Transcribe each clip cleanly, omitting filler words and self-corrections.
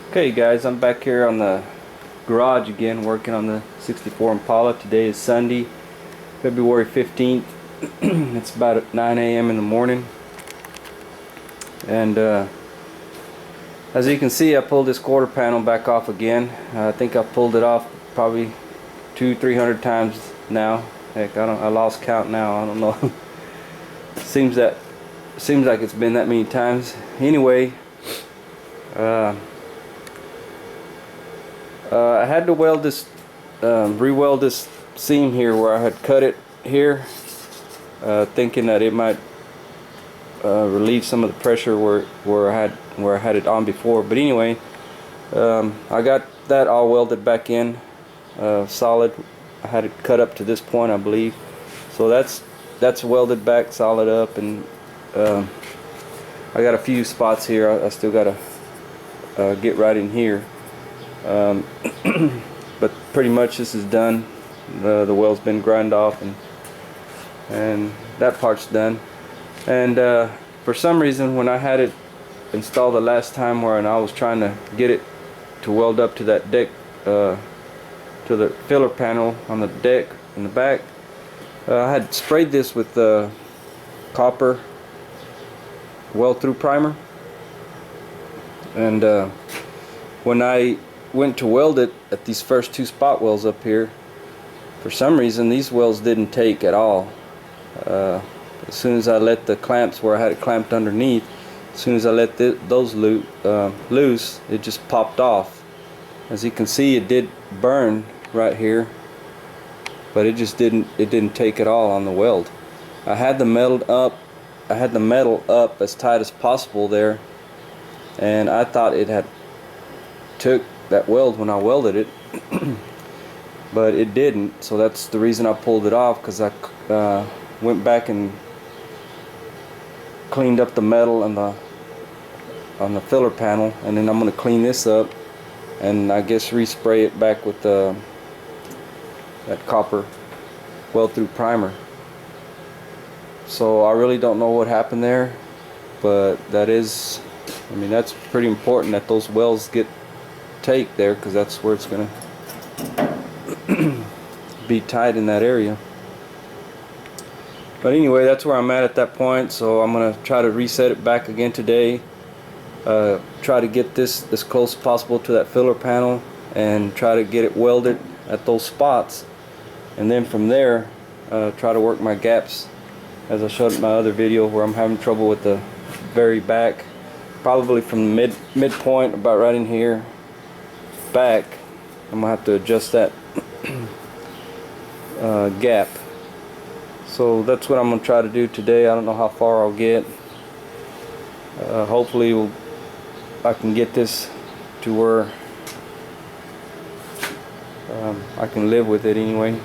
Okay guys, I'm back here on the garage again working on the 64 Impala. Today is Sunday, February 15th. It's about 9 a.m. in the morning. And as you can see, I pulled this quarter panel back off again. I think I've pulled it off probably 200-300 times now. Heck, I lost count now. I don't know. seems like it's been that many times. Anyway, I had to weld this, re-weld this seam here where I had cut it here, thinking that it might relieve some of the pressure where I had it on before. But anyway, I got that all welded back in, solid. I had it cut up to this point, I believe. So that's welded back solid up, and I got a few spots here I still gotta get right in here. But pretty much this is done. The weld's been ground off, and that part's done. And for some reason, when I had it installed the last time, and I was trying to get it to weld up to that deck, to the filler panel on the deck in the back, I had sprayed this with copper weld through primer, and when I went to weld it at these first two spot welds up here, for some reason these welds didn't take at all. As soon as I let the clamps where I had it clamped underneath, as soon as I let those loose, it just popped off. As you can see, it did burn right here, but it didn't take at all on the weld. I had the metal up as tight as possible there, and I thought it had took that weld when I welded it, but it didn't. So that's the reason I pulled it off, because I went back and cleaned up the metal on the filler panel, and then I'm going to clean this up and I guess respray it back with that copper weld through primer. So I really don't know what happened there, but that's pretty important that those welds get take there, because that's where it's gonna be tight in that area. But anyway, that's where I'm at that point. So I'm gonna try to reset it back again today, try to get this as close as possible to that filler panel, and try to get it welded at those spots, and then from there try to work my gaps as I showed in my other video, where I'm having trouble with the very back, probably from the midpoint about right in here back. I'm gonna have to adjust that gap. So that's what I'm gonna try to do today. I don't know how far I'll get. Hopefully I can get this to where I can live with it anyway.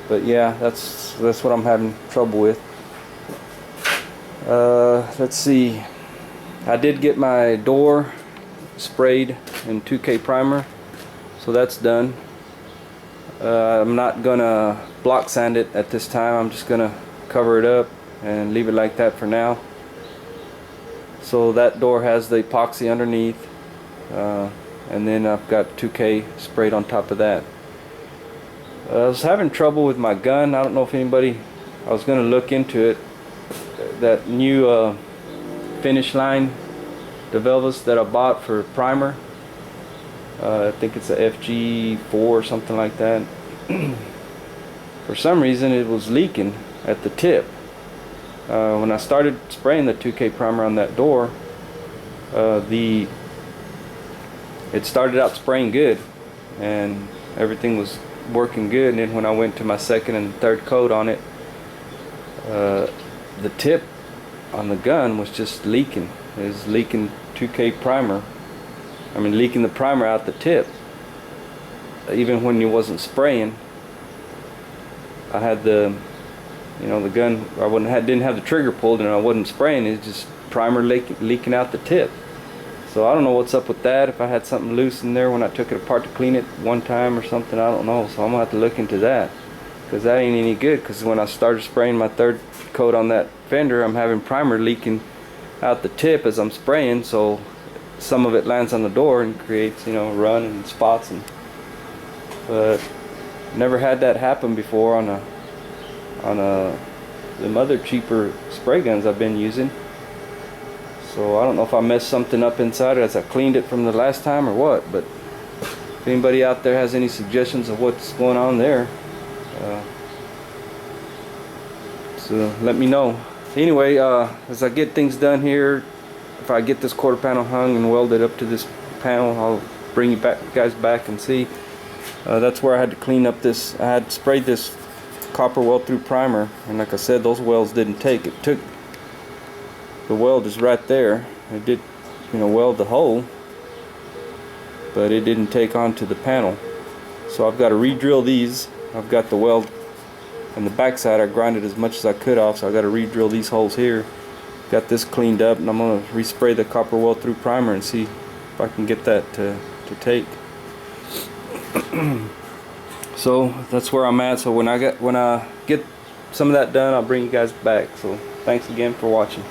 But yeah, that's what I'm having trouble with. Let's see. I did get my door sprayed in 2K primer, so that's done. I'm not gonna block sand it at this time. I'm just gonna cover it up and leave it like that for now. So that door has the epoxy underneath, and then I've got 2K sprayed on top of that. I was having trouble with my gun. I don't know if anybody, I was gonna look into it, that new finish line DeVelvis that I bought for primer. I think it's a FG4 or something like that. For some reason it was leaking at the tip. When I started spraying the 2K primer on that door, it started out spraying good and everything was working good, and then when I went to my second and third coat on it, the tip on the gun was just leaking. It was leaking 2K primer. I mean, leaking the primer out the tip. Even when you wasn't spraying, I had the gun, didn't have the trigger pulled and I wasn't spraying. It's just primer leaking out the tip. So I don't know what's up with that. If I had something loose in there when I took it apart to clean it one time or something, I don't know. So I'm gonna have to look into that, because that ain't any good. Because when I started spraying my third coat on that fender, I'm having primer leaking out the tip as I'm spraying. So some of it lands on the door and creates, you know, run and spots. But never had that happen before on them other cheaper spray guns I've been using. So I don't know if I messed something up inside as I cleaned it from the last time or what, but if anybody out there has any suggestions of what's going on there, so let me know. Anyway, as I get things done here, if I get this quarter panel hung and welded up to this panel, I'll bring you guys back and see. That's where I had to clean up this. I had sprayed this copper weld through primer, and like I said, those welds didn't take. It took, the weld is right there. It did, you know, weld the hole, but it didn't take onto the panel. So I've got to re-drill these. I've got the weld on the back side. I grinded as much as I could off, so I got to re-drill these holes here. Got this cleaned up, and I'm going to respray the copper weld through primer and see if I can get that to take. So that's where I'm at. So when I get some of that done, I'll bring you guys back. So thanks again for watching.